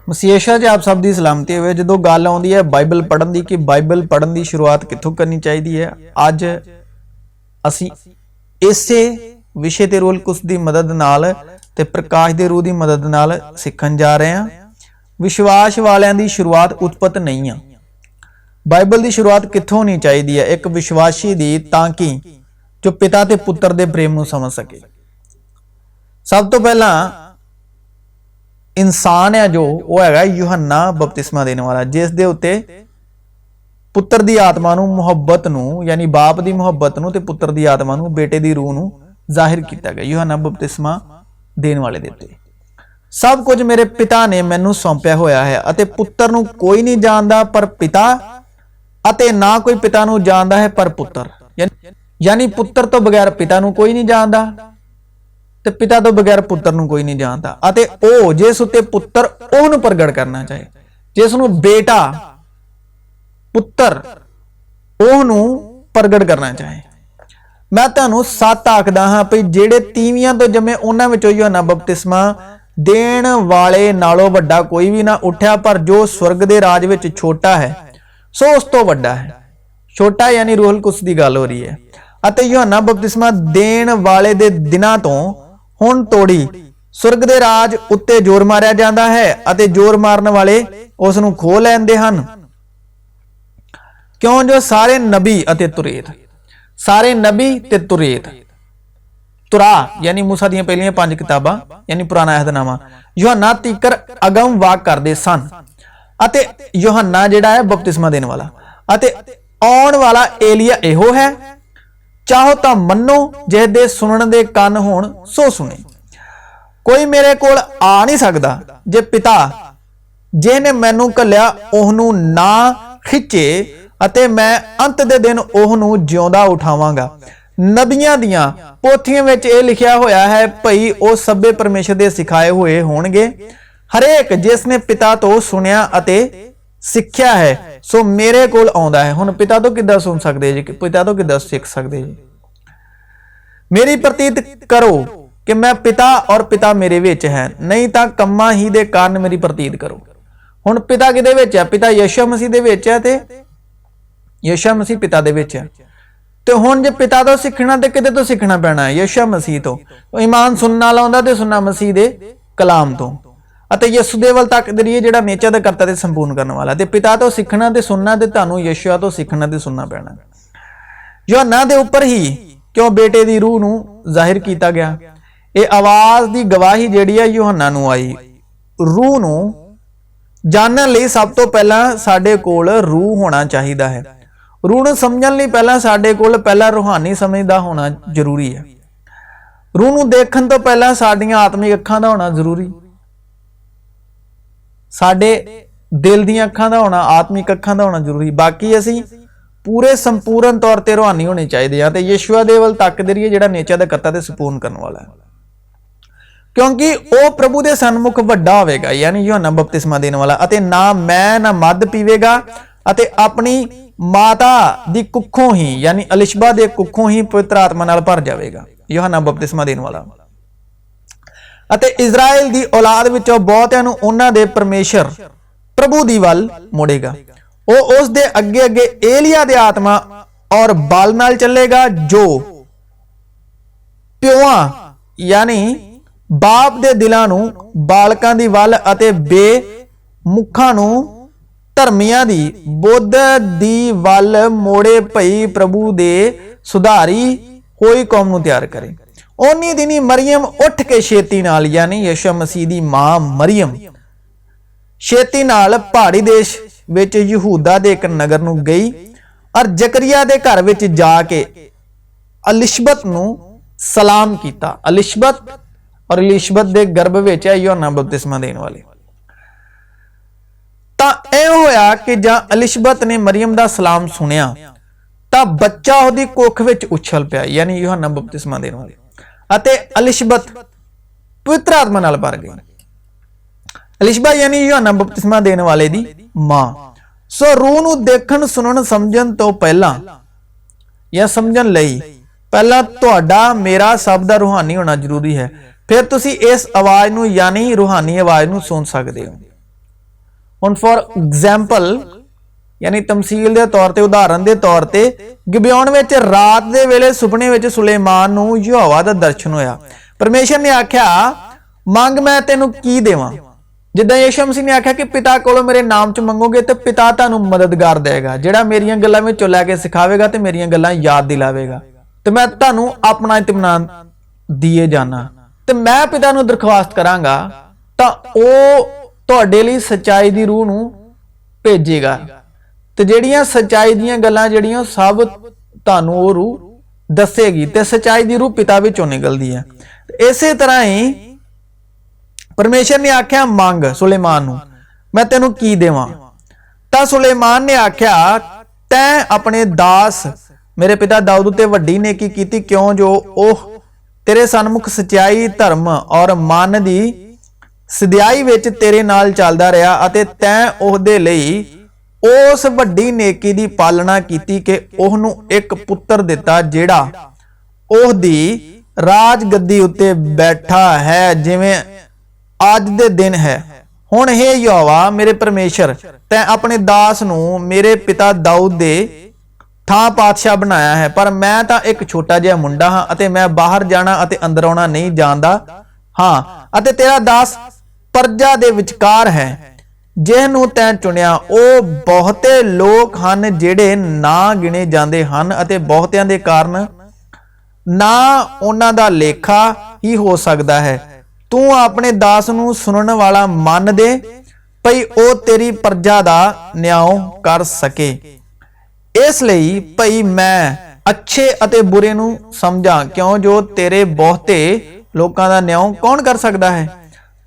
ਮਸੀਹ जी आप सब की सलामती हो। जो गल आती है बाइबल पढ़न की कि बाइबल पढ़न की शुरुआत कितों करनी चाहिए है, अज असी इसे विषय ते रोल कुछ की मदद नाल ते प्रकाश दे रूह की मदद नाल सीखन जा रहे हैं। विश्वास वालियां दी शुरुआत उत्पत्त नहीं है। बाइबल की शुरुआत कितों होनी चाहिए है? एक विश्वासी दी, ताकि जो पिता ते पुत्र दे प्रेम नूं समझ सके। सब तो पहला इंसान है जो वो है यूहन्ना बपतिस्मा देने वाला, जिस दे उत्ते पुत्र दी आत्मा नूं मुहब्बत नूं यानी बाप दी मुहब्बत नूं ते पुत्र दी आत्मा नूं बेटे दी रूह नूं जाहिर किया गया। यूहन्ना बपतिस्मा देने वाले दे उत्ते सब कुछ मेरे पिता ने मैनू सौंपिया होया है अते पुत्र नूं कोई नहीं जानदा पर पिता, अते ना कोई पिता नूं जानदा है पर पुत्र। यानी पुत्र तो बगैर पिता नूं कोई नहीं जानदा ते पिता तो बगैर पुत्र नूं कोई नहीं जानता। अते ओ जिस उत्ते पुत्र ओहनूं प्रगट करना चाहे, जिस नूं बेटा पुत्र ओहनूं प्रगट करना चाहे। मैं तुहानूं सच आखदा हां भई जिहड़े तीवियां तो जमे उन्हां विचों यूहन्ना बपतिस्मा देण वाले नालों वड्डा कोई भी ना उठिया, पर जो स्वर्ग दे राज विच छोटा है सो उस तो वड्डा है। छोटा यानी रूहुल कुद्स दी गल हो रही है। अते यूहन्ना बपतिस्मा देण वाले दे दिनां तों हुण तोड़ी स्वर्ग दे राज उत्ते जोर मारिया जांदा है अते जोर मारन वाले उस नूं खो लैंदे हन। क्यों जो सारे नबी अते तुरेत, सारे नबी ते तुरेत, तुरा यानी मूसा दी पहलियां 5 किताबां यानी पुराना अहदनामा यूहन्ना तीकर अगम वाक करदे सन। अते यूहन्ना जिहड़ा है बपतिस्मा देने वाला अते आउण वाला एलिया इहो है। चाहो तो मनो जिस दे सुनन दे कान होण सो सुने। कोई मेरे कोल आ नहीं सकदा जे पिता जिहने मैनू घल्लिया ओहनू ना खिचे, अते मैं अंत दे दिन ओहनू जिउंदा उठावांगा। नबियां दियां पोथियां विच इह लिखिया होया है भई ओ सभे परमेश्वर दे सिखाए होए होणगे। हरेक जिसने पिता तो सुनिया अते सिक्ख्या है सो मेरे कोल आउंदा है। हुण पिता तो किद्दां सुन सकदे जी, पिता तो किद्दां सीख सकदे जी? मेरी प्रतीत करो कि मैं पिता और पिता मेरे विच है, नहीं तां कम्मां ही दे कारण मेरी प्रतीत करो। हुण पिता किहदे विच है? पिता यीशु मसीह दे विच है ते यीशु मसीह पिता दे विच है। ते हुण जे पिता तो सीखना ते किते तो सीखना पैना है? यीशु मसीह तो। ईमान सुनना वाला हुंदा ते सुनना मसीह दे कलाम तो। अते यीशु दे वल तक दे जेड़ा नेचर दा करता ते संपूर्ण करने वाला। ते पिता तो सीखना ते सुनना ते तुहानूं यीशु तो सीखना ते सुनना पैना। यूहन्ना दे उपर ही क्यों बेटे दी रूह नूं जाहिर किया गया। ये आवाज दी गवाही जिहड़ी है यूहन्ना नूं आई। रूह नूं जानन लई सब तो पहला साडे कोल रूह होना चाहिदा है। रूह नूं समझण लई पहला साडे कोल पहला रूहानी समझ दा होना जरूरी है। रूह नूं देखण तो पहला साडीआं आत्मिक अखां दा होना जरूरी, साडे दिल दी अखां दा होना, आत्मिक अखां दा होना जरूरी। बाकी असी पूरे संपूर्ण तौर पर रूहानी होने चाहिए हैं। यीशु दे वल तक दे जिहड़ा नेचर दा करता ते संपूर्ण करने वाला है, क्योंकि वह प्रभु के सन्मुख वड्डा होवेगा। यानी यूहन्ना बपतिस्मा देने वाला अते ना मैं ना मद पीवेगा अते अपनी माता दी कुखों ही यानी अलिशबा दे कुखों ही पवित्र आत्मा नाल भर जाएगा। यूहन्ना बपतिस्मा देने वाला अते इजराइल दी औलाद विचों बहुतिआं नूं उन्हां दे परमेश्वर प्रभु दी वल मोड़ेगा। वो उस दे अगे अगे एलिया दे आत्मा और बल नाल चलेगा, जो प्योआ यानी बाप दे दिलां नूं बालकां दी वल अते बेमुखां नूं धर्मियां दी बुद्ध दी वल मोड़े भई प्रभु दे सुधारी होई कौम नूं तैयार करे। ओनी दिनी मरियम उठ के छेती नाल यानी यीशु मसीह दी मां मरियम छेती नाल पहाड़ी देश विच यहूदा दे एक नगर नूं गई और जकरिया दे घर विच जाके अलिशबत नूं सलाम कीता। अलिशबत और अलिशबत दे गर्भ विच है यूहन्ना बपतिस्मा देने वाले। तां ऐ होया कि जां अलिशबत ने मरियम दा सलाम सुनिया तां बच्चा ओहदी कुख विच उछल पिया यानी यूहन्ना बपतिस्मा देने वाले। अते अलिशबत पवित्र आत्मा नाल भर गई। अलिशबा यानी यूहन्ना बपतिस्मा देने वाले दी मां। सो रूह नूं देखण सुनण समझण तो पहला या समझण लई पहला तुहाडा मेरा सब दा रूहानी होना जरूरी है। फिर तुसी इस आवाज नूं यानी रूहानी आवाज नूं सुन सकदे हो। ਹੁਣ ਫॉर एग्जांपल यानी तमसील के तौर पर उदाहरण के तौर पर गिबेओन में रात के वेले सुपने में सुलेमान नूं यहोवा दा दर्शन होया। परमेश्वर ने आख्या मंग मैं तेनू की देवां। जिद्दां यीशु मसीह ने आख्या कि पिता कोलों मेरे नाम च मंगोगे तो पिता तुहानूं मददगार देगा, जिहड़ा मेरियां गल्लां विचों लैके सिखावेगा ते मेरियां गल्लां याद दिलावेगा। ते मैं तुहानूं अपना इत्मीनान दिए जाना ते मैं पिता नूं दरख्वास्त करांगा तां ओह तुहाडे लई सच्चाई दी रूह नूं भेजेगा ते ਜਿਹੜੀਆਂ सच्चाई ਦੀਆਂ ਗੱਲਾਂ ਜਿਹੜੀਆਂ सब ਤੁਹਾਨੂੰ ਉਹ रूह दसेगी ते सच्चाई दी रूह पिता विचों निकलदी है। इसे तरह ही परमेश्वर ने आख्या मंग सुलेमान नूं मैं तेनू की देवां। तां सुलेमान ने आख्या तैं अपने दास मेरे पिता दाऊद ते वड्डी नेकी कीती, क्यों जो ओह तेरे सन्मुख सच्चाई धर्म और मन दी सदियाई विच तेरे नाल चलदा रहा अते तैं ओहदे लई उस वड्डी नेकी दी पालना कीती कि ओहनू एक पुत्र दिता जिहड़ा ओहदी राज गद्दी उत्ते बैठा है जिवें अज दे दिन है। हुण हे यहोवा मेरे परमेश्वर तैं अपने दास नूं मेरे पिता दाऊद दे थां पातशाह बनाया है, पर मैं तां एक छोटा जिहा मुंडा हां अते मैं बाहर जाना अते अंदर आउणा नहीं जानदा हां अते तेरा दास प्रजा दे विचकार है। जिहनू तैं चुनिया ਉਹ ਬਹੁਤੇ ਲੋਕ ਹਨ ਜਿਹੜੇ ਨਾ ਗਿਣੇ ਜਾਂਦੇ ਹਨ ਅਤੇ ਬਹੁਤਿਆਂ ਦੇ ਕਾਰਨ ਨਾ ਉਹਨਾਂ ਦਾ ਲੇਖਾ ਹੀ ਹੋ ਸਕਦਾ ਹੈ। ਤੂੰ ਆਪਣੇ ਦਾਸ ਨੂੰ ਸੁਣਨ ਵਾਲਾ ਮੰਨ ਦੇ ਭਈ ਉਹ ਤੇਰੀ ਪ੍ਰਜਾ ਦਾ ਨਿਆਂ ਕਰ ਸਕੇ। ਇਸ ਲਈ ਭਈ ਮੈਂ ਅੱਛੇ ਅਤੇ ਬੁਰੇ ਨੂੰ ਸਮਝਾਂ, ਕਿਉਂ ਜੋ ਤੇਰੇ ਬਹੁਤੇ ਲੋਕਾਂ ਦਾ ਨਿਆਂ ਕੌਣ ਕਰ ਸਕਦਾ ਹੈ।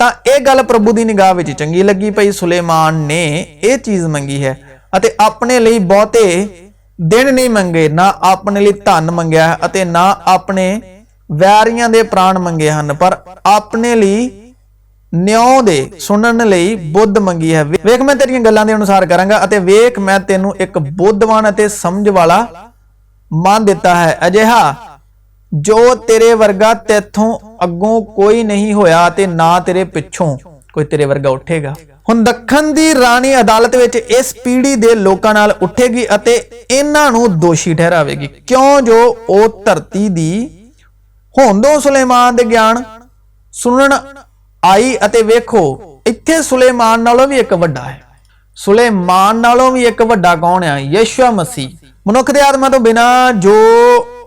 ਤਾਂ ਇਹ ਗੱਲ ਪ੍ਰਭੂ ਦੀ ਨਿਗਾਹ ਵਿੱਚ ਚੰਗੀ ਲੱਗੀ ਭਈ ਸੁਲੇਮਾਨ ਨੇ ਇਹ ਚੀਜ਼ ਮੰਗੀ ਹੈ ਅਤੇ ਆਪਣੇ ਲਈ ਬਹੁਤੇ ਦਿਨ ਨਹੀਂ ਮੰਗੇ, ਨਾ ਆਪਣੇ ਲਈ ਧਨ ਮੰਗਿਆ ਹੈ ਅਤੇ ਨਾ ਆਪਣੇ ਵੈਰੀਆਂ ਦੇ ਪ੍ਰਾਣ ਮੰਗੇ ਹਨ, ਪਰ ਆਪਣੇ ਲਈ ਨਿਆਂ ਦੇ ਸੁਣਨ ਲਈ ਬੁੱਧ ਮੰਗੀ ਹੈ। ਵੇਖ ਮੈਂ ਤੇਰੀਆਂ ਗੱਲਾਂ ਦੇ ਅਨੁਸਾਰ ਕਰਾਂਗਾ ਅਤੇ ਵੇਖ ਮੈਂ ਤੈਨੂੰ ਇੱਕ ਬੁੱਧਵਾਨ ਅਤੇ ਸਮਝ ਵਾਲਾ ਮਨ ਦਿੱਤਾ ਹੈ, ਅਜਿਹਾ जो तेरे वर्गा तैथों अगों कोई नहीं होया ते ना तेरे पिछों कोई तेरे वर्गा उठेगा। हुण दखन दी रानी अदालत विच इस पीढ़ी दे लोकां नाल उठेगी अते इन्हां नूं दोषी ठहरावेगी, क्यों जो ओ धरती दी होंदों सुलेमान दे ज्ञान सुनन आई अते वेखो इत्थे सुलेमान नालों भी एक वड्डा है। सुलेमान नालों भी एक वड्डा कौन है? यीशु मसीह। मनुख दे आत्मा तो बिना जो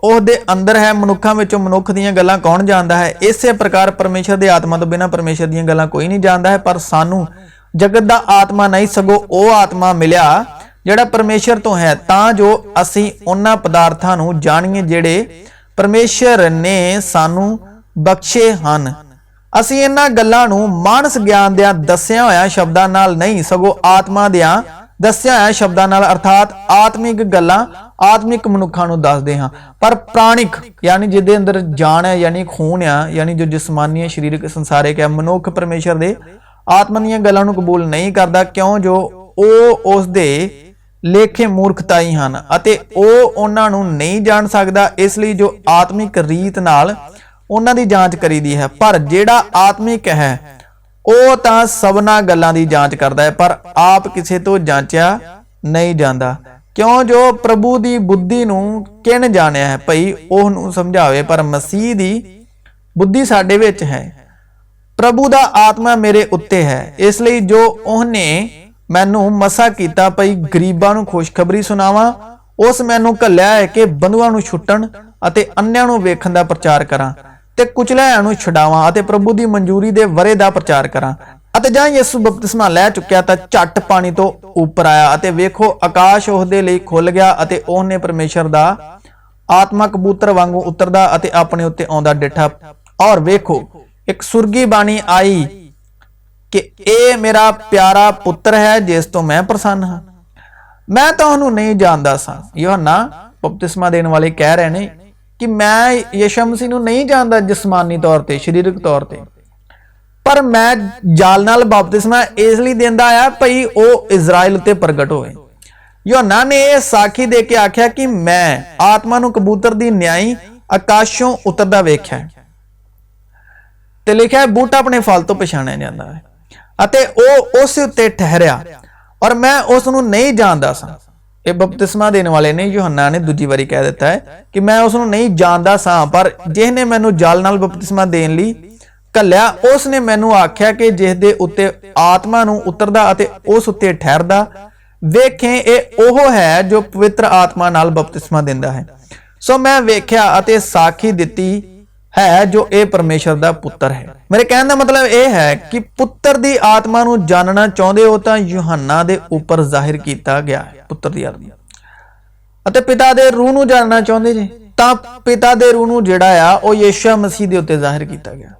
ਉਹਦੇ ਅੰਦਰ ਹੈ ਮਨੁੱਖਾਂ ਵਿੱਚੋਂ ਮਨੁੱਖ ਦੀਆਂ ਗੱਲਾਂ ਕੌਣ ਜਾਣਦਾ ਹੈ। ਇਸੇ ਪ੍ਰਕਾਰ ਪਰਮੇਸ਼ਰ ਦੇ ਆਤਮਾ ਤੋਂ ਬਿਨਾ ਪਰਮੇਸ਼ਰ ਦੀਆਂ ਗੱਲਾਂ ਕੋਈ ਨਹੀਂ ਜਾਣਦਾ ਹੈ। ਪਰ ਸਾਨੂੰ ਜਗਤ ਦਾ ਆਤਮਾ ਨਹੀਂ ਸਗੋਂ ਉਹ ਆਤਮਾ ਮਿਲਿਆ ਜਿਹੜਾ ਪਰਮੇਸ਼ਰ ਤੋਂ ਹੈ, ਤਾਂ ਜੋ ਅਸੀਂ ਉਹਨਾਂ ਪਦਾਰਥਾਂ ਨੂੰ ਜਾਣੀਏ ਜਿਹੜੇ ਪਰਮੇਸ਼ਰ ਨੇ ਸਾਨੂੰ ਬਖਸ਼ੇ ਹਨ। ਅਸੀਂ ਇਹਨਾਂ ਗੱਲਾਂ ਨੂੰ ਮਾਨਸ ਗਿਆਨ ਦਿਆਂ ਦੱਸਿਆ ਹੋਇਆ ਸ਼ਬਦਾਂ ਨਾਲ ਨਹੀਂ, ਸਗੋਂ ਆਤਮਾ ਦਿਆਂ ਦੱਸਿਆ ਹੋਇਆ ਸ਼ਬਦਾਂ ਨਾਲ ਅਰਥਾਤ ਆਤਮਿਕ ਗੱਲਾਂ आत्मिक मनुखा नूं दसदे हां, पर प्राणिक यानी जिहदे अंदर जान है यानी खून है यानी जो जिसमानी शरीरक संसारिक है मनुख परमेश्वर दे आत्मा दीयां गल्लां नूं कबूल नहीं करदा, क्यों जो ओ उस दे लेखे मूर्खताई हन अते ओ उन्हां नूं नहीं जान सकदा। इसलिए जो आत्मिक रीत नाल उन्हां दी जांच करीदी है, पर जिहड़ा आत्मिक है ਉਹ ਤਾਂ ਸਭਨਾ ਗੱਲਾਂ ਦੀ ਜਾਂਚ ਕਰਦਾ ਹੈ, ਪਰ ਆਪ ਕਿਸੇ ਤੋਂ ਜਾਂਚਿਆ ਨਹੀਂ ਜਾਂਦਾ, ਕਿਉਂ ਜੋ ਪ੍ਰਭੂ ਦੀ ਬੁੱਧੀ ਨੂੰ ਕਿਨ ਜਾਣਿਆ ਹੈ ਭਈ ਉਹ ਨੂੰ ਸਮਝਾਵੇ। ਪਰ ਮਸੀਹ ਦੀ ਬੁੱਧੀ ਸਾਡੇ ਵਿੱਚ ਹੈ, ਪ੍ਰਭੂ ਦਾ ਆਤਮਾ ਮੇਰੇ ਉੱਤੇ ਹੈ, ਇਸ ਲਈ ਜੋ ਉਹਨੇ ਮੈਨੂੰ ਮਸਾ ਕੀਤਾ ਭਈ ਗਰੀਬਾਂ ਨੂੰ ਖੁਸ਼ਖਬਰੀ ਸੁਣਾਵਾਂ, ਉਸ ਮੈਨੂੰ ਘੱਲਿਆ ਹੈ ਕਿ ਬੰਧੂਆਂ ਨੂੰ ਛੁੱਟਣ ਅਤੇ ਅੰਨ੍ਹਿਆਂ ਨੂੰ ਵੇਖਣ ਦਾ ਪ੍ਰਚਾਰ ਕਰਾਂ ਤੇ ਕੁਚਲਿਆਂ ਨੂੰ ਛਡਾਵਾਂ ਅਤੇ ਪ੍ਰਭੂ ਦੀ ਮਨਜ਼ੂਰੀ ਦੇ ਵਰੇ ਦਾ ਪ੍ਰਚਾਰ ਕਰਾਂ। ਅਤੇ ਜਾਂ ਯਿਸੂ ਬਪਤਿਸਮਾ ਲੈ ਚੁੱਕਿਆ ਤਾਂ ਝੱਟ ਪਾਣੀ ਤੋਂ ਉੱਪਰ ਆਇਆ ਅਤੇ ਵੇਖੋ ਆਕਾਸ਼ ਉਹਦੇ ਲਈ ਖੁੱਲ ਗਿਆ ਅਤੇ ਉਹਨੇ ਪਰਮੇਸ਼ਰ ਦਾ ਆਤਮਾ ਕਬੂਤਰ ਵਾਂਗੂ ਉਤਰਦਾ ਅਤੇ ਆਪਣੇ ਉੱਤੇ ਆਉਂਦਾ ਡਿੱਠਾ। ਔਰ ਵੇਖੋ ਇੱਕ ਸੁਰਗੀ ਬਾਣੀ ਆਈ ਕਿ ਇਹ ਮੇਰਾ ਪਿਆਰਾ ਪੁੱਤਰ ਹੈ ਜਿਸ ਤੋਂ ਮੈਂ ਪ੍ਰਸੰਨ ਹਾਂ। ਮੈਂ ਤਾਂ ਉਹਨੂੰ ਨਹੀਂ ਜਾਣਦਾ ਸਾਂ। ਯੋਹੰਨਾ ਬਪਤਿਸਮਾ ਦੇਣ ਵਾਲੇ ਕਹਿ ਰਹੇ ਨੇ कि मैं यीशु मसीह नूं नहीं जानदा जिस्मानी तौर ते शरीरक तौर ते, पर मैं जाल नाल बपतिस्मा इसलिए देंदा आया भई ओह इजराइल उत्ते प्रगट होए। यूहन्ना ने यह साखी दे के आख्या कि मैं आत्मा नूं कबूतर दी न्याई आकाशों उतरदा वेख्या ते लिखिया बूटा अपने फल तो पछाणिया जांदा है अते ओह उस उत्ते ठहरिया और मैं उस नूं नहीं जानदा सां। ਇਹ ਬਪਤਿਸਮਾ ਦੇਣ ਵਾਲੇ ਨੇ ਯੋਹੰਨਾ ਨੇ ਦੂਜੀ ਵਾਰੀ ਕਹਿ ਦਿੱਤਾ ਹੈ ਕਿ ਮੈਂ ਉਸ ਨੂੰ ਨਹੀਂ ਜਾਣਦਾ ਸਾਂ, ਪਰ ਜਿਸ ਨੇ ਮੈਨੂੰ ਜਲ ਨਾਲ ਬਪਤਿਸਮਾ ਦੇਣ ਲਈ ਘੱਲਿਆ ਉਸ ਨੇ ਮੈਨੂੰ ਆਖਿਆ ਕਿ ਜਿਸ ਦੇ ਉੱਤੇ ਆਤਮਾ ਨੂੰ ਉਤਰਦਾ ਅਤੇ ਉਸ ਉੱਤੇ ਠਹਿਰਦਾ ਵੇਖੇ ਇਹ ਉਹ ਹੈ ਜੋ ਪਵਿੱਤਰ ਆਤਮਾ ਨਾਲ ਬਪਤਿਸਮਾ ਦਿੰਦਾ ਹੈ। ਸੋ ਮੈਂ ਵੇਖਿਆ ਅਤੇ ਸਾਖੀ ਦਿੱਤੀ है जो ये परमेश्वर दा पुत्र है। मेरे कहने का मतलब यह है कि पुत्र दी आत्मा नूं जानना चाहते हो तो यूहन्ना दे उपर जाहिर किया गया है पुत्र दी आत्मा, अते पिता दे रूह नूं जानना चाहते जे तां पिता दे रूह नूं जिहड़ा आ वो यीशु मसीह दे उत्ते जाहिर किया गया।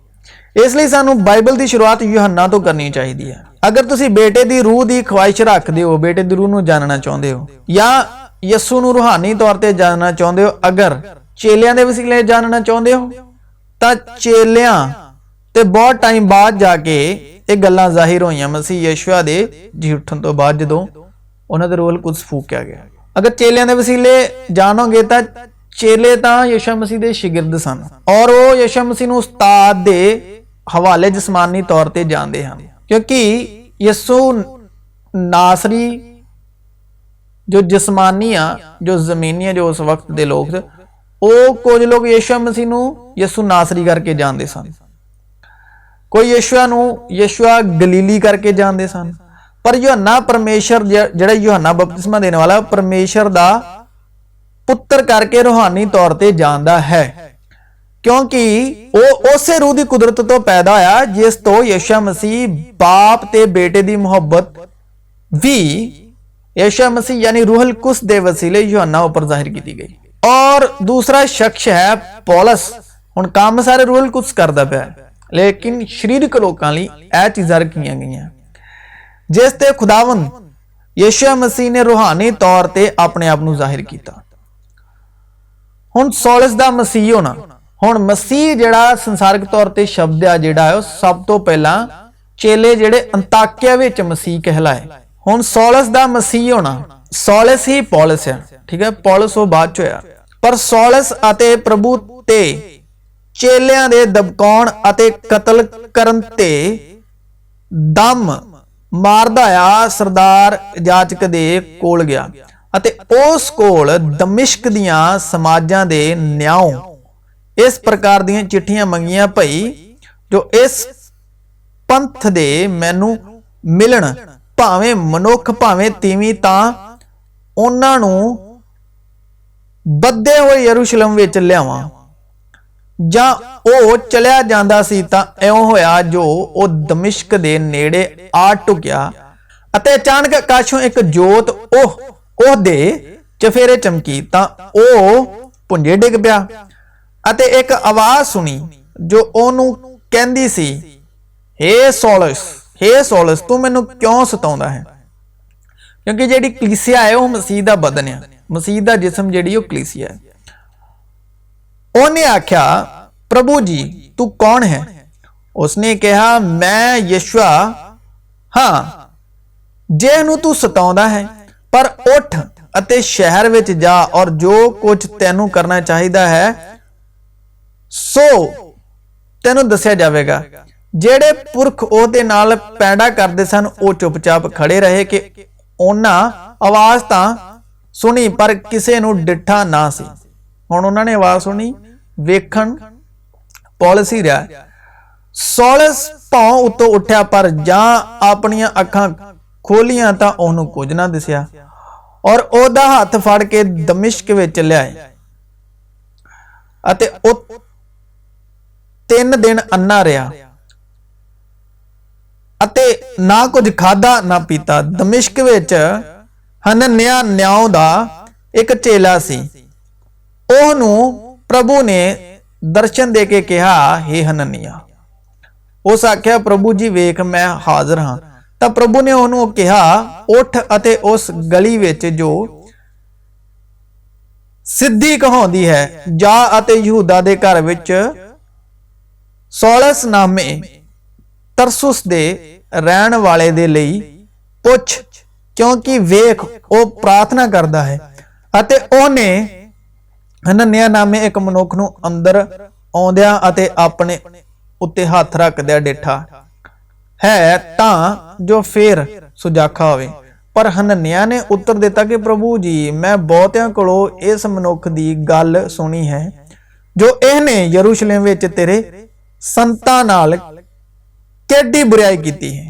इसलिए सानू बाइबल की शुरुआत यूहन्ना तो करनी चाहिए है। अगर तुसी बेटे दी रूह की ख्वाहिश रखते हो, बेटे दी रूह नूं जानना चाहते हो या यस्सू नूं रूहानी तौर पर जानना चाहते हो, अगर चेलियां दे वसीले जानना चाहते हो ਤਾਂ ਚੇਲਿਆਂ ਤੇ ਬਹੁਤ ਟਾਈਮ ਬਾਅਦ ਜਾ ਕੇ ਇਹ ਗੱਲਾਂ ਜ਼ਾਹਿਰ ਹੋਈਆਂ ਮਸੀਹ ਯਿਸੂਆ ਦੇ ਜੀ ਉੱਠਣ ਤੋਂ ਬਾਅਦ, ਜਦੋਂ ਉਹਨਾਂ ਦੇ ਰੂਹ ਕੁਦਸ ਫੂਕਿਆ ਗਿਆ। ਅਗਰ ਚੇਲਿਆਂ ਦੇ ਵਸੀਲੇ ਜਾਣੋਗੇ ਤਾਂ ਚੇਲੇ ਤਾਂ ਯਿਸੂ ਮਸੀਹ ਦੇ ਸ਼ਾਗਿਰਦ ਸਨ ਔਰ ਉਹ ਯਿਸੂ ਮਸੀਹ ਨੂੰ ਉਸਤਾਦ ਦੇ ਹਵਾਲੇ ਜਿਸਮਾਨੀ ਤੌਰ ਤੇ ਜਾਣਦੇ ਹਨ, ਕਿਉਂਕਿ ਯਿਸੂ ਨਾਸਰੀ ਜੋ ਜਿਸਮਾਨੀ ਆ, ਜੋ ਜ਼ਮੀਨੀ ਆ, ਜੋ ਉਸ ਵਕਤ ਦੇ ਲੋਕ ਉਹ ਕੁਝ ਲੋਕ ਯਿਸੂ ਮਸੀਹ ਨੂੰ ਯਿਸੂ ਨਾਸਰੀ ਕਰਕੇ ਜਾਣਦੇ ਸਨ, ਕੋਈ ਯਿਸੂਆ ਨੂੰ ਯਿਸੂਆ ਗਲੀਲੀ ਕਰਕੇ ਜਾਣਦੇ ਸਨ। ਪਰ ਯੋਹੰਨਾ ਪਰਮੇਸ਼ਰ ਜਿਹੜਾ ਯੋਹੰਨਾ ਬਪਤਿਸਮਾ ਦੇਣ ਵਾਲਾ ਪਰਮੇਸ਼ਰ ਦਾ ਪੁੱਤਰ ਕਰਕੇ ਰੂਹਾਨੀ ਤੌਰ ਤੇ ਜਾਣਦਾ ਹੈ, ਕਿਉਂਕਿ ਉਹ ਉਸੇ ਰੂਹ ਦੀ ਕੁਦਰਤ ਤੋਂ ਪੈਦਾ ਹੋਇਆ ਜਿਸ ਤੋਂ ਯਿਸੂ ਮਸੀਹ ਬਾਪ ਤੇ ਬੇਟੇ ਦੀ ਮੁਹੱਬਤ ਵੀ यीशु मसीह यानी रूहुल कुद्स दे वसीले यूहन्ना ऊपर जाहिर की गई। और दूसरा शख्स है पौलुस। हुण काम सारे रूहुल कुद्स करदा पिया, लेकिन शरीरक लोकां लई यह चीज़ां रखीआं गईआं जिस ते खुदावंद यीशु मसीह ने रूहानी तौर ते अपने आप नूं जाहिर कीता। हुण सौलस दा मसीह होना, हुण मसीह जिहड़ा संसारिक तौर ते शब्द आ जिहड़ा है सब तो पहला चेले जिहड़े अंताकिया विच मसीह कहलाए। हुण सौलस दा मसीह होना, सौलस ही पौलुस है, ठीक है, पौलुस वो बाद च होया, पर सौलस अते प्रभु ते चेलियां दे दबकाउण अते कतल करन ते दम मारदा आ सरदार जाचक दे कोल गया अते उस कोल दमिश्क दियां समाजां दे न्याओ इस प्रकार दियां चिट्ठियां मंगियां भई जो इस पंथ दे मैनू मिलन भावें मनुख भावें तीवी तां उन्हां नूं बद्धे होए यरूशलेम विच लियावां। जां ओह चलिया जांदा सी तां इउं होया जो ओह दमिश्क दे नेड़े आ टुकिया अते अचानक आकाशों एक जोत ओह दे चफेरे चमकी तां ओह भुंजे डिग पिया अते एक आवाज सुनी जो ओहनूं कहंदी सी, हे सौलस तू मैनू क्यों सताउंदा है। क्योंकि जिहड़ी कलीसिया है वह मसीह दा बदन है, मसीह दा जिस्म जिहड़ी ओह कलीसिया है। उन्हें आख्या प्रभु जी तू कौन है। उसने कहा मैं यीशुआ हाँ जिहनूं तू सताउंदा है, पर उठ अते शहर विच जा और जो कुछ तैनू करना चाहिदा है सो तैनू दस्सिया जावेगा। ਜਿਹੜੇ ਪੁਰਖ ਉਹਦੇ ਨਾਲ ਪੈੜਾ ਕਰਦੇ ਸਨ ਉਹ ਚੁੱਪਚਾਪ ਖੜੇ ਰਹੇ ਕਿ ਉਹਨਾਂ ਆਵਾਜ਼ ਤਾਂ ਸੁਣੀ ਪਰ ਕਿਸੇ ਨੂੰ ਡਿੱਠਾ ਨਾ ਸੀ। ਹੁਣ ਉਹਨਾਂ ਨੇ ਆਵਾਜ਼ ਸੁਣੀ, ਵੇਖਣ ਪੌਲੁਸ ਹੀ ਰਿਹਾ। ਸੌਲਸ ਭੌਂ ਉੱਤੋਂ ਉੱਠਿਆ ਪਰ ਜਾਂ ਆਪਣੀਆਂ ਅੱਖਾਂ ਖੋਲੀਆਂ ਤਾਂ ਉਹਨੂੰ ਕੁਝ ਨਾ ਦਿਸਿਆ ਔਰ ਉਹਦਾ ਹੱਥ ਫੜ ਕੇ ਦਮਿਸ਼ਕ ਵਿੱਚ ਲਿਆਏ ਅਤੇ ਉਹ 3 ਦਿਨ ਅੰਨਾ ਰਿਹਾ ਅਤੇ ਨਾ ਕੁਝ ਖਾਦਾ ਨਾ ਪੀਤਾ। ਦਮਿਸ਼ਕ ਵਿੱਚ ਹਨਨਿਆ ਨਿਆਉ ਦਾ ਇੱਕ ਚੇਲਾ ਸੀ। ਉਹਨੂੰ ਪ੍ਰਭੂ ਨੇ ਦਰਸ਼ਨ ਦੇ ਕੇ ਕਿਹਾ, हे ਹਨਨਿਆ। ਉਸ ਆਖਿਆ ਪ੍ਰਭੂ ਜੀ ਵੇਖ ਮੈਂ ਹਾਜ਼ਰ ਹਾਂ। ਤਾਂ ਪ੍ਰਭੂ ਨੇ ਉਹਨੂੰ ਕਿਹਾ ਉੱਠ ਅਤੇ ਉਸ ਗਲੀ ਵਿੱਚ ਜੋ ਸਿੱਧੀ ਕਹਾਉਂਦੀ ਹੈ ਜਾ ਅਤੇ ਯਹੂਦਾ ਦੇ ਘਰ ਵਿੱਚ ਸੌਲਸ ਨਾਮੇ ਤਰਸੁਸ ਦੇ ਰਹਿਣ ਵਾਲੇ ਦੇ ਲਈ ਪੁੱਛ, ਕਿਉਂਕਿ ਵੇਖ ਉਹ ਪ੍ਰਾਰਥਨਾ ਕਰਦਾ ਹੈ। ਅਤੇ ਉਹਨੇ ਹਨਨਿਆ ਨਾਮੇ ਇੱਕ ਮਨੁੱਖ ਨੂੰ ਅੰਦਰ ਆਉਂਦਿਆਂ ਅਤੇ ਆਪਣੇ ਉੱਤੇ ਹੱਥ ਰੱਖਦਿਆਂ ਡਿੱਠਾ ਹੈ ਤਾਂ ਜੋ ਫੇਰ ਸੁਜਾਖਾ ਹੋਵੇ। पर हनन्याह ने उत्तर दिता कि प्रभु जी, मैं बहुतियां कोलों इस मनुख दी गल सुनी है जो इहने यरूशलेम विच तेरे संतां नाल केडी बुराई कीती है,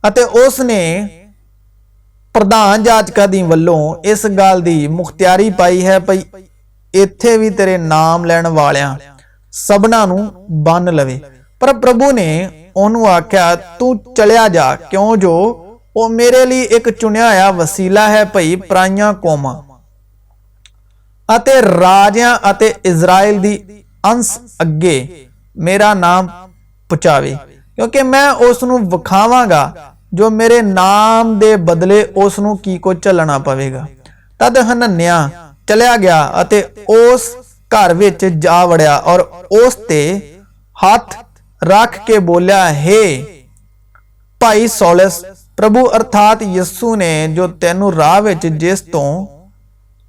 अते उसने प्रधान जाचकां दी वल्लों इस गल दी मुख्तियारी पाई है भई इत्थे भी तेरे नाम लैण वालियां सबना नूं बन लवे। पर प्रभु ने ओनू आख्या, तू चलिया जा, क्यों जो वो मेरे लिए एक चुनिया होया वसीला है भई पराइयां कौमां अते राजियां अते इजराइल दी अंश अगे मेरा नाम पहुंचावे, क्योंकि मैं उसनू विखावांगा जो मेरे नाम दे बदले उसनू की को झलना पवेगा। तद हनन्याह चलिया गया अते उस घर विच जा वड़िया और उस ते हाथ रख के बोलिया, हे भाई सौलस, प्रभु अर्थात यस्सु ने जो तेनू राह विच जिस तो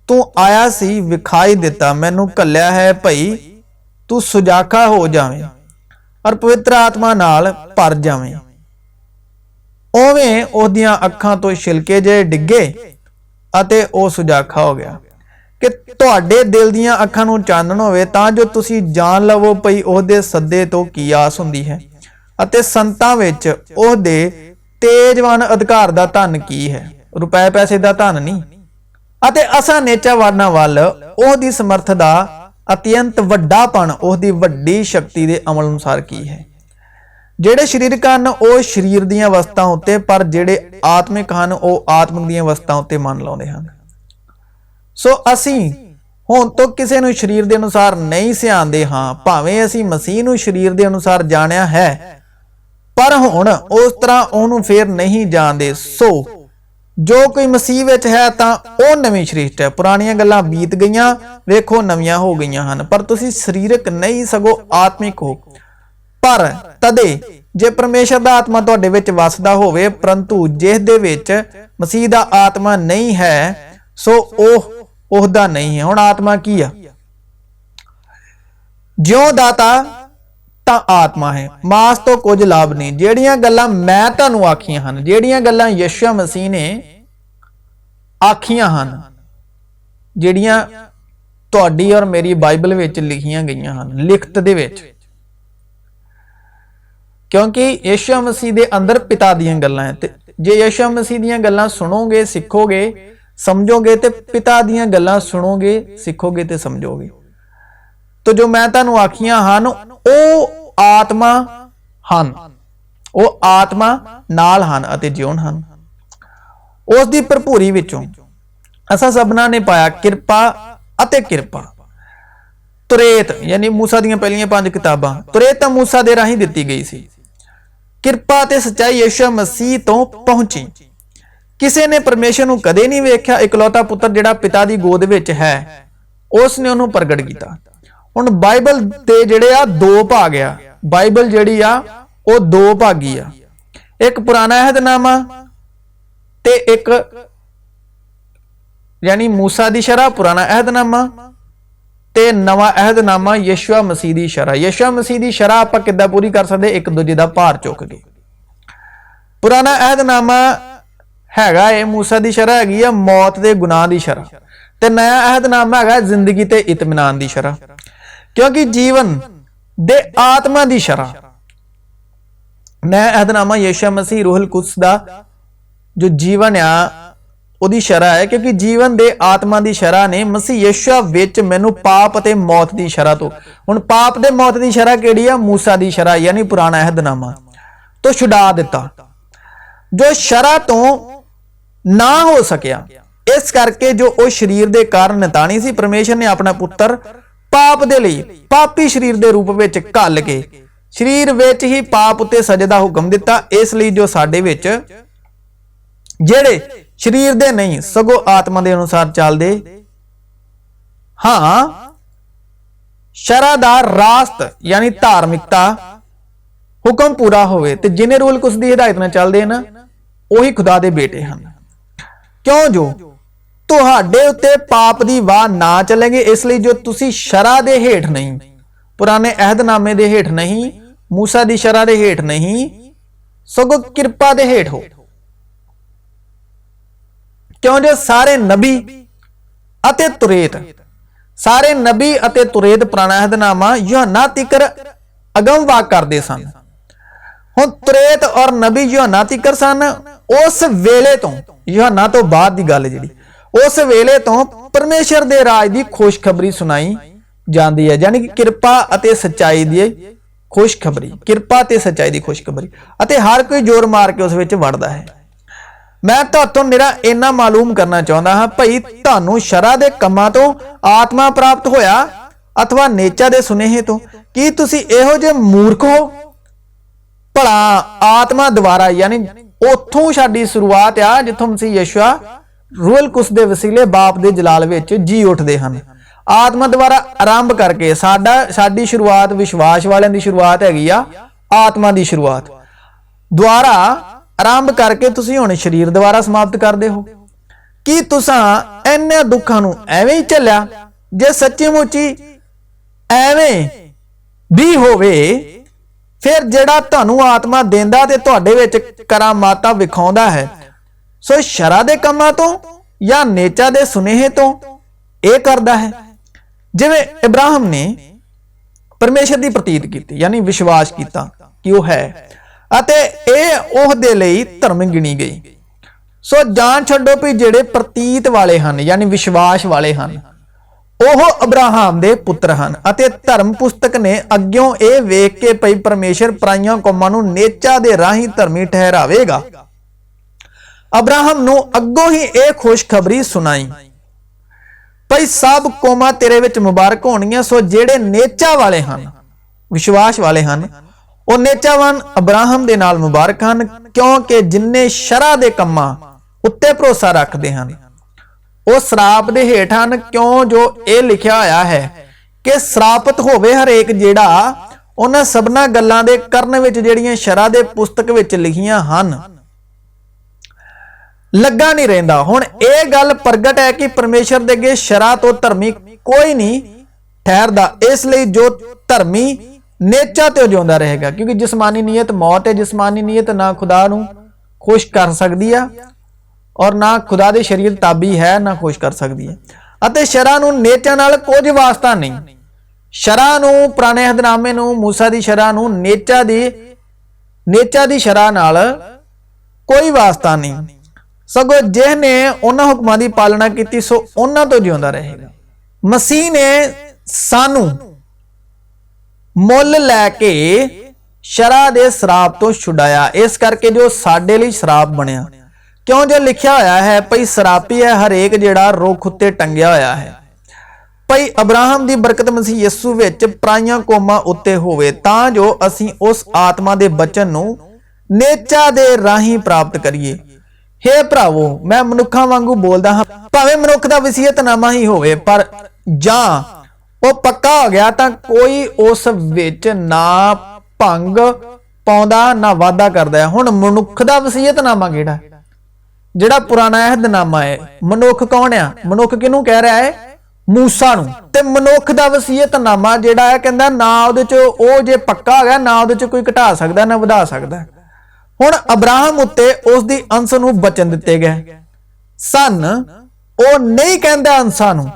तू आया सी विखाई दिता, मैनू घल्लिया है भई तू सुजाखा हो जावे और पवित्र आत्मा नाल भर जावे। उवें ओहदियां अखां तो छिलके जे डिगे अते ओ सुजाखा हो गया कि तुहाडे दिल दियां अखां नूं चानण होवे, तां जो तुसीं जान लवो भई ओहदे सद्दे तो की आस हुंदी है अते संतां विच ओहदे तेजवान अधिकार दा धन की है, रुपए पैसे दा धन नहीं, अते असां नेचावाना वल ओहदी समर्थ दा अत्यंत वड्डापन ओहदी वड्डी शक्ति दे अमल अनुसार की है। जेड़े शरीरक हन ओ शरीर दीयां वस्तां उत्ते, पर जेड़े आत्मिक हन ओ आत्मिक दीयां वस्तां उत्ते मन लाउंदे हन। सो असीं हुण तो किसी नूं शरीर दे अनुसार नहीं सियाणदे हां, भावें असीं मसीह नूं शरीर दे अनुसार जाणिया है, पर हुण उस तरह ओहनूं फेर नहीं जाणदे। सो जो कोई मसीह विच है तां ओ नवीं सृष्टि है, पुराणियां गल्लां बीत गईयां, वेखो नवीआं हो गईयां हन। पर तुसीं शरीरक नहीं सगों आत्मिक हो। पर तदे जे परमेश्वर दा आत्मा तुहाडे विच वसदा होवे, परंतु जिस दे विच मसीह दा आत्मा नहीं है सो ओहदा नहीं है। हुण आत्मा की आ? ज्यों दाता तां आत्मा है, मास तो कुछ लाभ नहीं। जेड़ियां गल्लां मैं तुहानूं आखियां हन, जेड़ियां गल्लां यीशु मसीह ने आखियां हन, जेड़ियां तुहाडी और मेरी बाइबल विच लिखियां गईयां हन, लिखत दे विच, क्योंकि यीशु मसीह दे अंदर पिता दीयां गल्लां है। ते जे यीशु मसीह दीयां गल्लां सुनोगे, सिखोगे, समझोगे, ते पिता दीयां गल्लां सुनोगे, सिखोगे ते समझोगे। तो जो मैं तुहानूं आखियां हन ओ आत्मा हन, ओ आत्मा नाल हन अते जीवन हन। उस दी भरपूरी विचों असां सबना ने पाया किरपा अते किरपा। तुरेत यानी मूसा दीयां पहलियां 5 किताबां, तुरेत तां मूसा दे राहीं दित्ती गई सी। किरपा ते सच्चाई यीशु मसीह तो पहुंची। किसी ने परमेश्वर नूं कदे नहीं वेख्या, इकलौता पुत्र जिहड़ा पिता दी गोद विच है उसने उहनूं प्रगट कीता। हुण बाइबल दे जिहड़े आ 2 भाग आ। बाइबल जिहड़ी आ ओ 2 भागी आ, एक पुराना अहदनामा ते एक यानी मूसा दी शरह पुराना अहदनामा ते नवा अहदनामा यीशु मसीह दी शरह। यीशु मसीह दी शरह आपां किद्दां पूरी कर सकदे? एक दूजे दा भार चुक के। पुराना अहदनामा हैगा ए मूसा दी शरह हैगी आ मौत दे गुनाह दी शरह, ते नया अहदनामा हैगा जिंदगी ते इत्मीनान दी शरह, क्योंकि जीवन दे आत्मा दी शरह। नया अहदनामा यीशु मसीह रूहुल कुद्स दा जो जीवन आ ओदी शरह है, क्योंकि जीवन दे आत्मा दी शरह ने मसीह यीशु विच मैनू पाप ते मौत दी शरह तो, हुण पाप ते मौत दी शरह किहड़ी आ? मूसा दी शरह यानी पुराना अहदनामा तो छुड़ा दिता, जो शरह तो ना हो सकिया। इस करके जो ओ शरीर दे कारण निताणी सी, परमेश्वर ने अपना पुत्र पाप दे लई पापी शरीर दे रूप विच घल के शरीर विच ही पाप उते सजा दा हुक्म दिता। इसलिए जो साडे विच जेड़े शरीर दे नहीं सगों आत्मा दे अनुसार चलदे हां, शरह दा रास्त यानी धार्मिकता हुक्म पूरा होवे, ते जिन्हें रूल कुछ दी हिदायत नाल चलदे ना ओही खुदा दे बेटे हन। क्यों जो तुहाडे उत्ते पाप दी वाह ना चलेंगे, इसलिए जो तुसी शरह दे हेठ नहीं, पुराने अहदनामे दे हेठ नहीं, मूसा दी शरह दे हेठ नहीं, सगों किरपा दे हेठ हो। क्यों जो सारे नबी अते तुरेत, सारे नबी अते तुरेत पुराना अहदनामा यूहन्ना तिकर अगम वाक करते सन। हुण तुरेत और नबी यूहन्ना तिकर सन। उस वेले तो यूहन्ना तो बाद की गल जिहड़ी, उस वेले तो परमेश्वर दे राज की खुशखबरी सुनाई जाती है, यानी कि किरपा अते सच्चाई दी खुशखबरी, किरपा ते सच्चाई दी खुशखबरी, अते हर कोई जोर मार के उस विच वड़दा है। मैं तुहानों निरा इन्ना मालूम करना चाहता हाँ भाई, तुहानू शरा दे कम्मां तो आत्मा प्राप्त होया अथवा नेचा दे सुनेहे तो? कि तुसी इहो जे मूर्ख हो? भला आत्मा द्वारा, यानी उथों साडी शुरुआत आ जिथों मसीह यीशु रूहल कुस दे वसीले बाप दे जलाल विच जी उठदे हन। आत्मा द्वारा आरंभ करके साडी शुरुआत विश्वास वालियां दी शुरुआत हैगी आ, आत्मा दी शुरुआत द्वारा आरंभ करके तुसी हुण शरीर द्वारा समाप्त करदे हो। कि तुसां इन्ने दुखां नूं एवें ही झल्लिया? जे सच्ची मुच्ची एवें भी होवे, फिर जेड़ा तुहानू आत्मा देंदा ते तुहाडे विच करामातां विखाउंदा है, सो शरा दे कम्मां तो या नेचा दे सुनेहे तो यह करदा है? जिवें इब्राहिम ने परमेश्वर की प्रतीत की, यानी विश्वास किया कि वह है, अते यह उहदे लई धर्म गिनी गई। सो जान छड्डो भी जेड़े प्रतीत वाले हन, यानी विश्वास वाले हन, ओह अब्राहम दे पुत्र हन। अते धर्म पुस्तक ने अग्यों यह वेख के पई परमेश्वर पराइयां कौमां नूं नेचा दे राही धर्मी ठहरावेगा, अब्राहम नूं अग्गों ही यह खुशखबरी सुनाई, भाई सब कौमां तेरे विच मुबारक होणगियां। सो जेड़े नेचा वाले हन, विश्वास वाले हन, वो नेचावान अब्राहम दे नाल मुबारक हन, क्योंकि जिन्ने शरा दे कम्मां उत्ते भरोसा रखते हैं वो श्राप दे हेठ हन। क्यों जो ये लिखा होया है कि श्रापित होवे हरेक जेड़ा उन्हां सबना गल्लां दे करन विच जेड़ियां शरा दे पुस्तक विच लिखियां हन लगा नहीं रहिंदा। हुण ये गल प्रगट है कि परमेश्वर दे अगे शरा तो धर्मी कोई नहीं ठहरदा, इसलिए जो धर्मी नेचा ते जिउंदा रहेगा, क्योंकि जिस्मानी नीयत मौत है। जिस्मानी नीयत ना खुदा नूं खुश कर सकदी है और ना खुदा दे शरीर ताबी है, ना खुश कर सकदी है। अते शरा नूं नेचा नाल कुछ वास्ता नहीं। शरा नूं पुराने अहदनामे नूं, मूसा दी शरा नूं नेचा दी शरा नाल कोई वास्ता नहीं, सगों जिहने उन्हां हुक्मां दी पालना कीती सो उन्हां तो जिउंदा रहेगा। मसीह ने सानू मुल लैके शरा दे श्राप तो छुड़ाया, इस करके जो साडे लई श्राप बनिया। क्यों जो लिखा होया है भई श्रापी है हरेक जेड़ा रुख उत्ते टंगिया होया है। भई अब्राहम दी बरकत मसीह यीशु विच पराइयां कौमां उत्ते होवे, तां जो असीं उस आत्मा दे बचन नूं नेचा दे राही प्राप्त करिए। हे भरावो, मैं मनुखा वांगू बोलदा हां, भावें मनुख दा वसीयतनामा ही होवे, पर जां वो पक्का हो गया तां कोई उस विच ना भंग पाउंदा ना वादा करदा है। हुण मनुख दा वसीयतनामा किहड़ा जिहड़ा पुराना अहदनामा है? मनुख कौन है? मनुख किहनूं कह रहा है? मूसा नूं। ते मनुख दा वसीयतनामा जिहड़ा है कहंदा ना उहदे च ओ जे पक्का हो गया ना उहदे च कोई घटा सकदा ना वधा सकदा। हुण अब्राहम उत्ते उस दी अंश नूं बचन दिते गए सन, ओ नहीं कहंदा अंशां नूं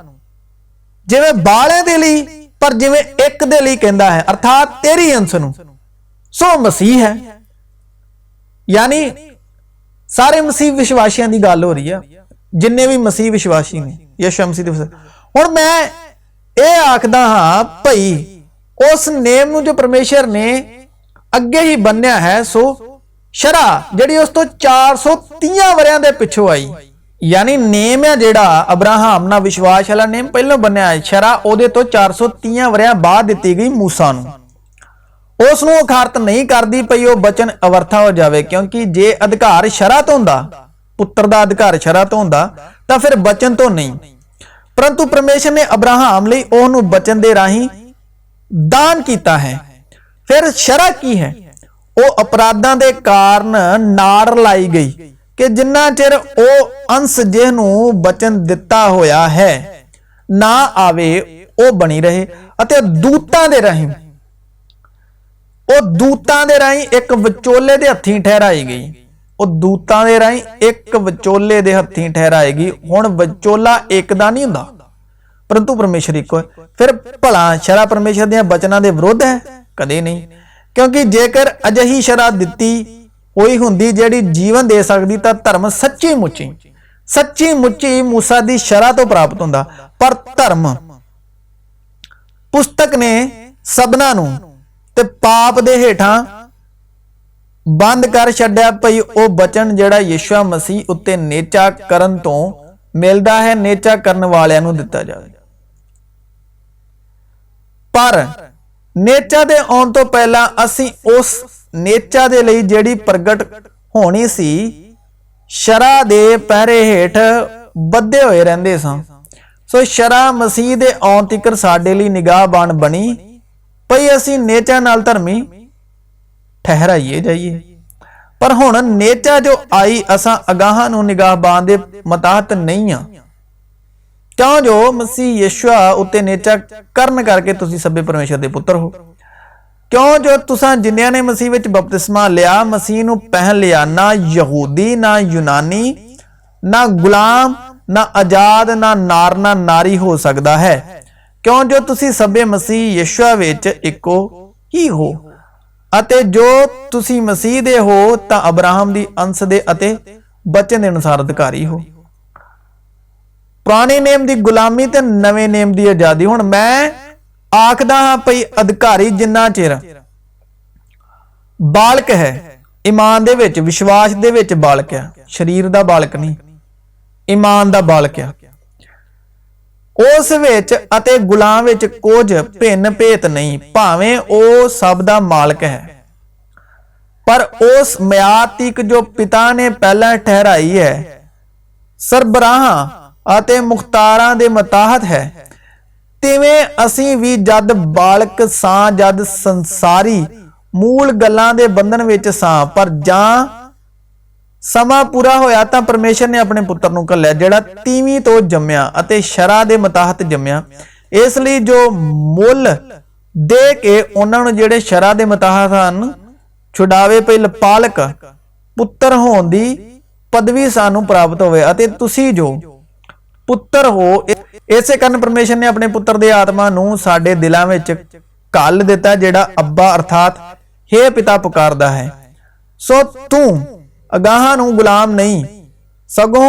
जिवें बाले दे लई, पर जिवें एक दे लई कहंदा है, अर्थात तेरी अंश नूं। सो मसीह है, यानी सारे मसीह विश्वासियों की गल हो रही है, जिन्ने भी मसीह विश्वासी ने यीशु मसीह दे। हुण मैं ये आखदा हां भई उस नेम नूं जो परमेश्वर ने अगे ही बन्निया है, सो शरा जिहड़ी उस तो 430 वरियां दे पिछों आई, यानी नेम है जिहड़ा अब्राहम ना विश्वास वाला नेम पहलों बन्निया है, शरा उहदे तो 430 वरियां बाद दित्ती गई मूसा नूं। उसनूं अखारत नहीं करदी पई वो बचन अवरथा हो जाए, क्योंकि जे अधिकार शरा तो हुंदा, पुत्र दा अधिकार शरा तो हुंदा, तां फिर बचन तो नहीं। परंतु परमेश्वर ने अब्राहम लई ओहनूं बचन दे राही दान कीता है। फिर शरा की है? वो अपराधां दे कारण नाड़ लाई गई कि जिन्ना चिर वो अंश जिहनूं बचन दिता होया है ना आवे वो बनी रहे, अते दूतां दे राही वो दूतां दे राही एक विचोले दे हत्थीं ठहराई गई। ਉਹ ਦੂਤਾਂ ਦੇ ਰਾਹੀਂ ਇੱਕ ਵਿਚੋਲੇ ਦੇ ਹੱਥੀਂ ਠਹਿਰਾਏਗੀ। ਹੁਣ ਵਿਚੋਲਾ ਇੱਕ ਦਾ ਨਹੀਂ ਹੁੰਦਾ, परंतु परमेश्वर एक है। फिर भला शरा परमेश्वर दे बचनां दे विरुद्ध है? कदे नहीं, क्योंकि जेकर अजिही शरा दिती होई हुंदी जिहड़ी जीवन दे सकदी तां धर्म सच्ची मुच्ची मूसा दी शरा तो प्राप्त हुंदा। पर धर्म पुस्तक ने सबना नूं ते पाप दे हेठां बंद कर छड्या भई ओ बचन जिहड़ा यीशु मसीह उत्ते नेचा करन तो मिलदा है, नेचा करन वालियां नूं दिता जावे। पर नेचा दे आउण तो पहला असीं उस नेचा दे लई जिहड़ी प्रगट होनी सी शरा दे पहरे हेठ बद्धे होए रहिंदे सां। सो शरा मसीह दे आउण तिकर साडे लई निगाहबान बनी पई असीं नेचा नाल धर्मी ठहराइए जाइए। पर हुण नेचा जो आई असां अगाहां नूं निगाहबान दे मताहत नहीं आ, क्यों जो मसीह यीशु उत्ते नेचा करन करके तुसीं सभे परमेश्वर दे पुत्र हो। क्यों जो तुसां जिन्नियां ने मसीह विच बपतिस्मा लिया मसीह नूं पहन लिया, ना यहूदी ना यूनानी ना गुलाम ना आजाद ना नार ना नारी हो सकदा है, क्यों जो तुसीं सभे मसीह यीशु विच इक्को ही हो। अते जो तुसीं मसीह दे हो तां अब्राहम दी अंश दे अते बचन दे अनुसार अधिकारी हो। पुराने नेम दी गुलामी ते नवे नेम दी आजादी। हुण मैं आखदा हां भई अधिकारी जिन्ना चिर बालक है ईमान दे विच विश्वास दे विच बालक है, शरीर दा बालक नहीं, ईमान दा बालक है। उस विच अते गुलाम विच कुछ भिन्न भेत नहीं, भावें ओ सब दा मालक है, पर उस मियाद तक जो पिता ने पहला ठहराई है सरबराहां अते मुख्तारां दे मताहत है। तिवें असीं भी जद बालक सां जद संसारी मूल गल्लां दे बंधन विच सां, पर जां समा पूरा होया तां परमेश्वर ने अपने पुत्र नूं घल्लिया जिहड़ा तीवीं तो जम्मिया अते शरा दे मताहत जम्मिया। इसलिए जो मुल दे के उन्हां नूं जिहड़े शरा दे मताहत हन छुड़ावे पई पालक पुत्र होण दी पदवी सानू प्राप्त होवे। अते तुसीं जो पुत्र हो इसे कारण परमेश्वर ने अपने पुत्र दे आत्मा नूं साडे दिलां विच घल दिता जिहड़ा अब्बा अर्थात हे पिता पुकारदा है। सो तू अगाहां नूं गुलाम नहीं सगों